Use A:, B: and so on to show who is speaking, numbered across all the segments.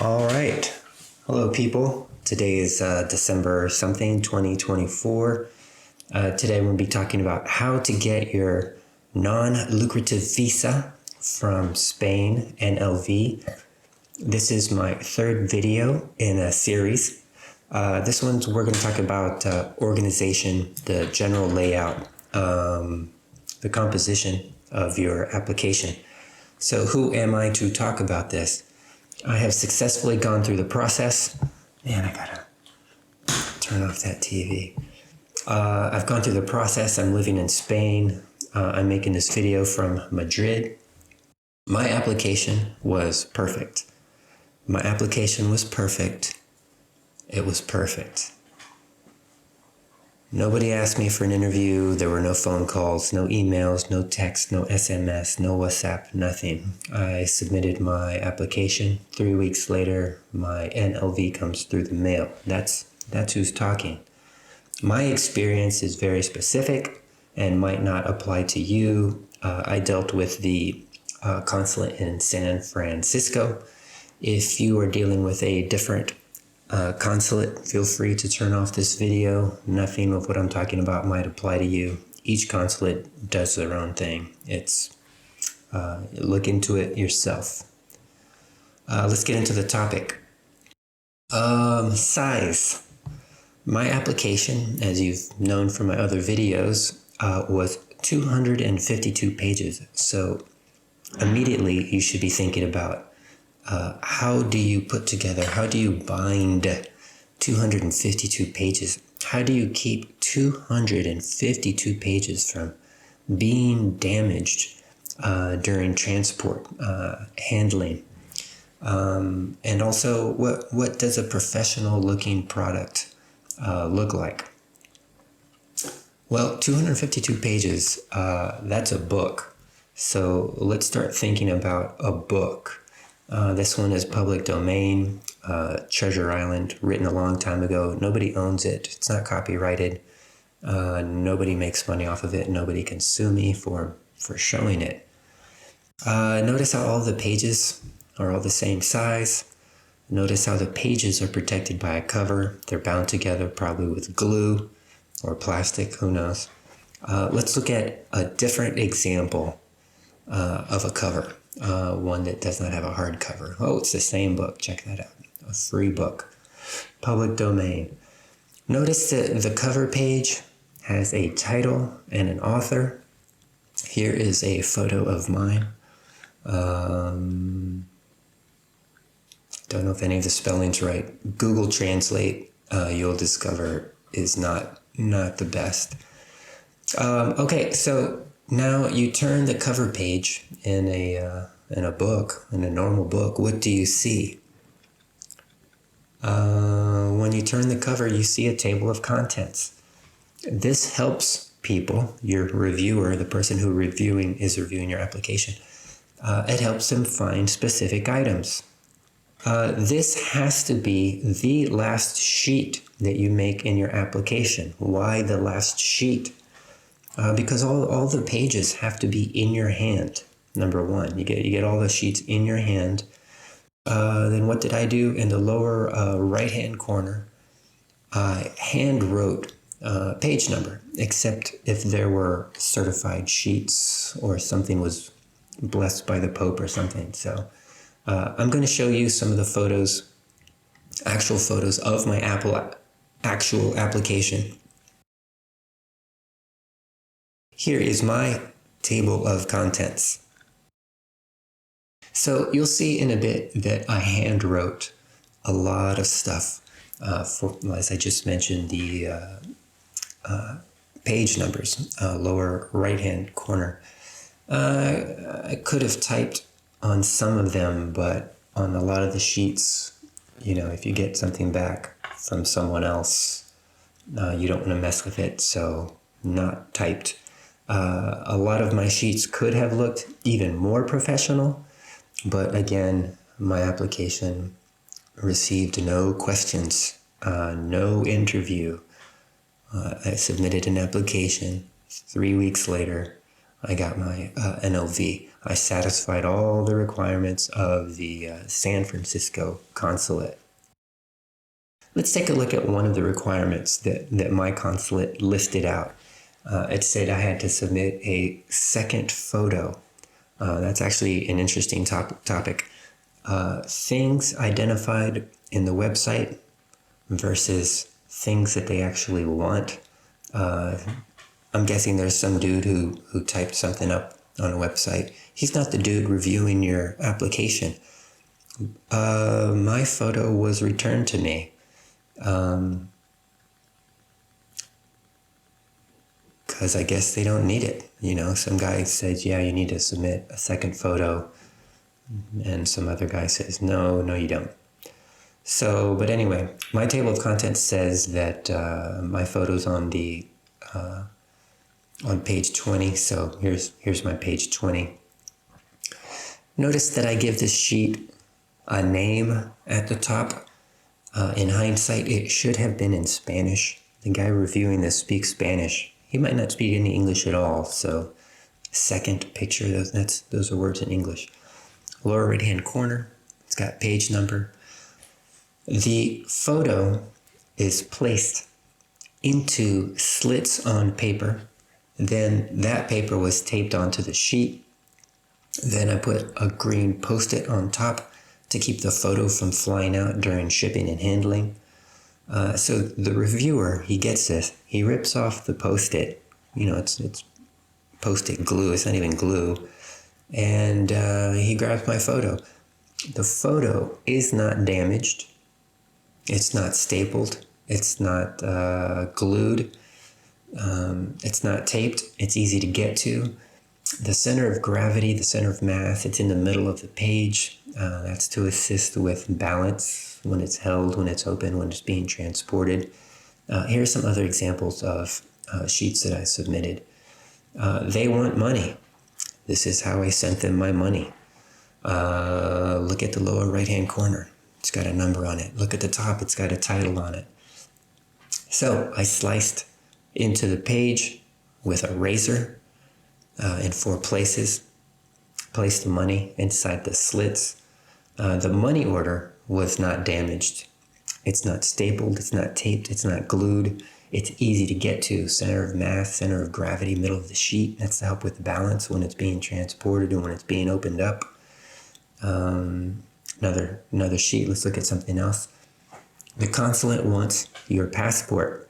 A: All right. Hello, people. Today is December something, 2024. Today we're going to be talking about how to get your non-lucrative visa from Spain, NLV. This is my third video in a series. This one's we're going to talk about organization, the general layout, the composition of your application. So who am I to talk about this? I have successfully gone through the process. Man, I gotta turn off that TV. I've gone through the process. I'm living in Spain. I'm making this video from Madrid. My application was perfect. My application was perfect. It was perfect. Nobody asked me for an interview. There were no phone calls, no emails, no text, no SMS, no WhatsApp, nothing. I submitted my application. 3 weeks later, my NLV comes through the mail. That's who's talking. My experience is very specific and might not apply to you. I dealt with the consulate in San Francisco. If you are dealing with a different consulate, feel free to turn off this video. Nothing of what I'm talking about might apply to you. Each consulate does their own thing. It's look into it yourself. Let's get into the topic. Size. My application, as you've known from my other videos, was 252 pages. So immediately you should be thinking about how do you put together, how do you bind 252 pages? How do you keep 252 pages from being damaged during transport, handling? And also, what does a professional looking product look like? Well, 252 pages, that's a book. So let's start thinking about a book. This one is public domain, Treasure Island, written a long time ago. Nobody owns it. It's not copyrighted. Nobody makes money off of it. Nobody can sue me for showing it. Notice how all the pages are all the same size. Notice how the pages are protected by a cover. They're bound together probably with glue or plastic, who knows. Let's look at a different example of a cover. One that does not have a hard cover. Oh, it's the same book. Check that out. A free book. Public domain. Notice that the cover page has a title and an author. Here is a photo of mine. Don't know if any of the spelling's right. Google Translate, you'll discover, is not the best. Okay, so now you turn the cover page in a book, in a normal book. What do you see? When you turn the cover, you see a table of contents. This helps people, your reviewer, the person who is reviewing your application. It helps them find specific items. This has to be the last sheet that you make in your application. Why the last sheet? Because all the pages have to be in your hand. Number one, you get all the sheets in your hand. Then what did I do? In the lower right-hand corner, I hand wrote page number, except if there were certified sheets or something was blessed by the Pope or something. So I'm going to show you some of the photos, actual photos of my actual application. Here is my table of contents. So you'll see in a bit that I hand wrote a lot of stuff for, as I just mentioned, the page numbers, lower right-hand corner. I could have typed on some of them, but on a lot of the sheets, if you get something back from someone else, you don't want to mess with it, so not typed. A lot of my sheets could have looked even more professional, but again, my application received no questions, no interview. I submitted an application. 3 weeks later, I got my NLV. I satisfied all the requirements of the San Francisco consulate. Let's take a look at one of the requirements that my consulate listed out. It said I had to submit a second photo. That's actually an interesting topic. Things identified in the website versus things that they actually want. I'm guessing there's some dude who typed something up on a website. He's not the dude reviewing your application. My photo was returned to me. Because I guess they don't need it. You know, some guy says, yeah, you need to submit a second photo. And some other guy says, no, you don't. So, but anyway, my table of contents says that my photo's on the on page 20. So here's my page 20. Notice that I give this sheet a name at the top. In hindsight, it should have been in Spanish. The guy reviewing this speaks Spanish. He might not speak any English at all. So second picture, those are words in English. Lower right-hand corner, it's got page number. The photo is placed into slits on paper. Then that paper was taped onto the sheet. Then I put a green Post-it on top to keep the photo from flying out during shipping and handling. So the reviewer, he gets this. He rips off the Post-it. You know, it's Post-it glue. It's not even glue. And he grabs my photo. The photo is not damaged. It's not stapled. It's not glued. It's not taped. It's easy to get to. The center of gravity, the center of mass, it's in the middle of the page. That's to assist with balance when it's held, when it's open, when it's being transported. Here are some other examples of sheets that I submitted. They want money. This is how I sent them my money. Look at the lower right-hand corner. It's got a number on it. Look at the top. It's got a title on it. So I sliced into the page with a razor in 4 places. Placed the money inside the slits. The money order was not damaged. It's not stapled. It's not taped. It's not glued. It's easy to get to. Center of mass, center of gravity, middle of the sheet. That's to help with balance when it's being transported and when it's being opened up. Another sheet. Let's look at something else. The consulate wants your passport.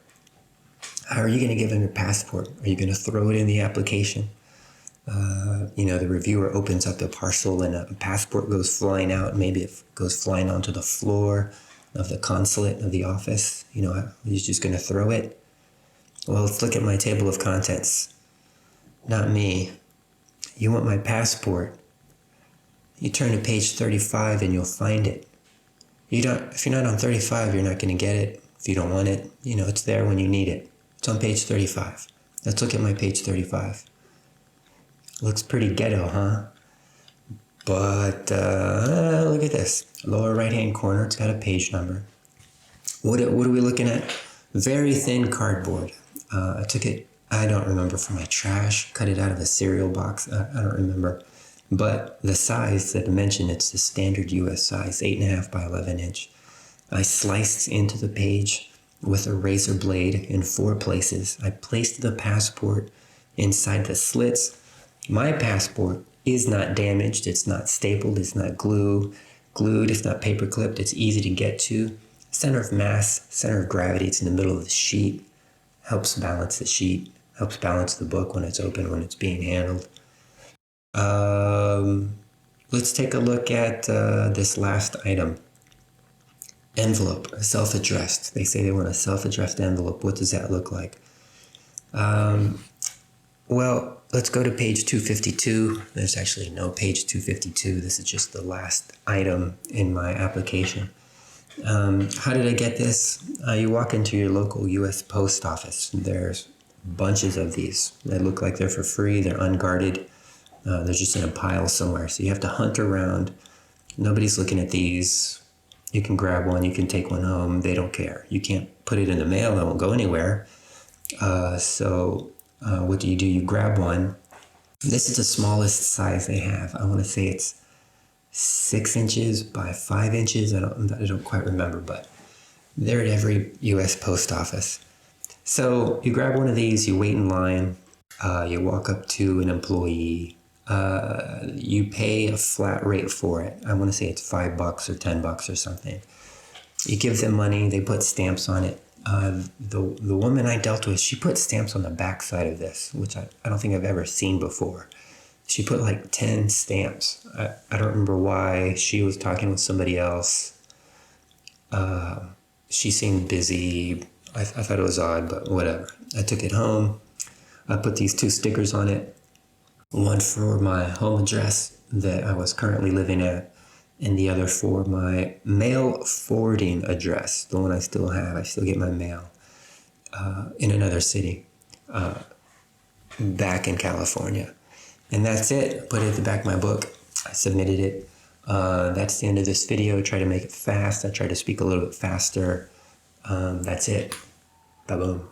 A: How are you going to give them your passport? Are you going to throw it in the application? The reviewer opens up the parcel and a passport goes flying out. Maybe it goes flying onto the floor of the consulate, of the office. He's just going to throw it. Well, let's look at my table of contents. Not me. You want my passport. You turn to page 35 and you'll find it. If you're not on 35, you're not going to get it. If you don't want it, it's there when you need it. It's on page 35. Let's look at my page 35. Looks pretty ghetto, huh? But look at this. Lower right-hand corner, it's got a page number. What are we looking at? Very thin cardboard. I took it, I don't remember, from my trash, cut it out of a cereal box. I don't remember. But the size, the dimension, it's the standard US size, 8.5 by 11 inch. I sliced into the page with a razor blade in 4 places. I placed the passport inside the slits. My passport is not damaged. It's not stapled. It's not glued. It's not paper clipped. It's easy to get to. Center of mass, center of gravity. It's in the middle of the sheet. Helps balance the sheet. Helps balance the book when it's open, when it's being handled. Let's take a look at this last item. Envelope, self-addressed. They say they want a self-addressed envelope. What does that look like? Well, let's go to page 252. There's actually no page 252. This is just the last item in my application. How did I get this? You walk into your local U.S. post office. There's bunches of these. They look like they're for free. They're unguarded. They're just in a pile somewhere. So you have to hunt around. Nobody's looking at these. You can grab one. You can take one home. They don't care. You can't put it in the mail. It won't go anywhere. So what do? You grab one. This is the smallest size they have. I want to say it's 6 inches by 5 inches. I don't quite remember, but they're at every U.S. post office. So you grab one of these, you wait in line, you walk up to an employee, you pay a flat rate for it. I want to say it's $5 or $10 or something. You give them money, they put stamps on it. The woman I dealt with, she put stamps on the back side of this, which I don't think I've ever seen before. She put like 10 stamps. I don't remember why. She was talking with somebody else. She seemed busy. I thought it was odd, but whatever. I took it home. I put these 2 stickers on it. One for my home address that I was currently living at, and the other for my mail forwarding address, the one I still have. I still get my mail in another city, back in California. And that's it. Put it at the back of my book. I submitted it. That's the end of this video. Try to make it fast. I try to speak a little bit faster. That's it. Ba-boom.